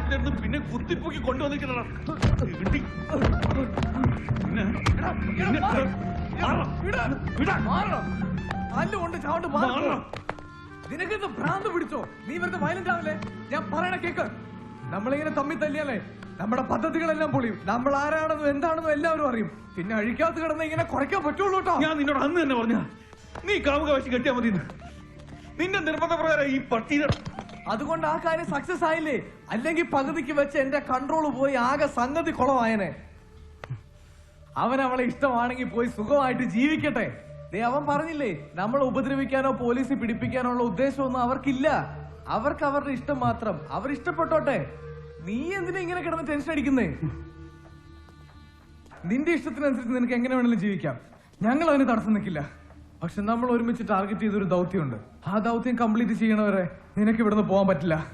വീട്ടിലിരുന്ന് പിന്നെ കുത്തിപ്പൊക്കി കൊണ്ടുവന്നിരിക്കണ നിനക്കെന്ത് ഭ്രാന്ത് പിടിച്ചോ? നീ വെറുതെ വയലന്റ് ആവില്ലേ? ഞാൻ പറയണ കേക്ക്. നമ്മളിങ്ങനെ തമ്മിൽ തല്ലിയാലേ നമ്മുടെ പദ്ധതികളെല്ലാം പൊളിയും. നമ്മൾ ആരാണെന്നും എന്താണെന്നും എല്ലാവരും അറിയും. പിന്നെ അഴിക്കാത്ത കിടന്ന് ഇങ്ങനെ കുറയ്ക്കാൻ പറ്റുള്ളൂ കേട്ടോ. ഞാൻ നിന്നോട് അന്ന് തന്നെ പറഞ്ഞ നീ കാമുകവശി കെട്ടിയാ മതി. നിന്റെ നിർബന്ധപ്രകാരം ഈ പട്ടി. അതുകൊണ്ട് ആ കാര്യം സക്സസ് ആയില്ലേ? അല്ലെങ്കിൽ പകുതിക്ക് വെച്ച് എന്റെ കൺട്രോള് പോയി ആകെ സംഗതി കുളമായനെ. അവൻ അവളെ ഇഷ്ടമാണെങ്കിൽ പോയി സുഖമായിട്ട് ജീവിക്കട്ടെ. അവൻ പറഞ്ഞില്ലേ, നമ്മളെ ഉപദ്രവിക്കാനോ പോലീസിൽ പിടിപ്പിക്കാനോ ഉള്ള ഉദ്ദേശമൊന്നും അവർക്കില്ല. അവർക്ക് അവരുടെ ഇഷ്ടം മാത്രം. അവർ ഇഷ്ടപ്പെട്ടോട്ടെ. നീ എന്തിനാ ഇങ്ങനെ കിടന്ന് ടെൻഷൻ അടിക്കുന്നേ? നിന്റെ ഇഷ്ടത്തിനനുസരിച്ച് നിനക്ക് എങ്ങനെ വേണമെങ്കിലും ജീവിക്കാം. ഞങ്ങൾ അതിന് തടസ്സം നിൽക്കില്ല. പക്ഷെ നമ്മൾ ഒരുമിച്ച് ടാർഗറ്റ് ചെയ്തൊരു ദൗത്യമുണ്ട്. ആ ദൗത്യം കംപ്ലീറ്റ് ചെയ്യണവരെ നിനക്ക് ഇവിടുന്ന് പോകാൻ പറ്റില്ല.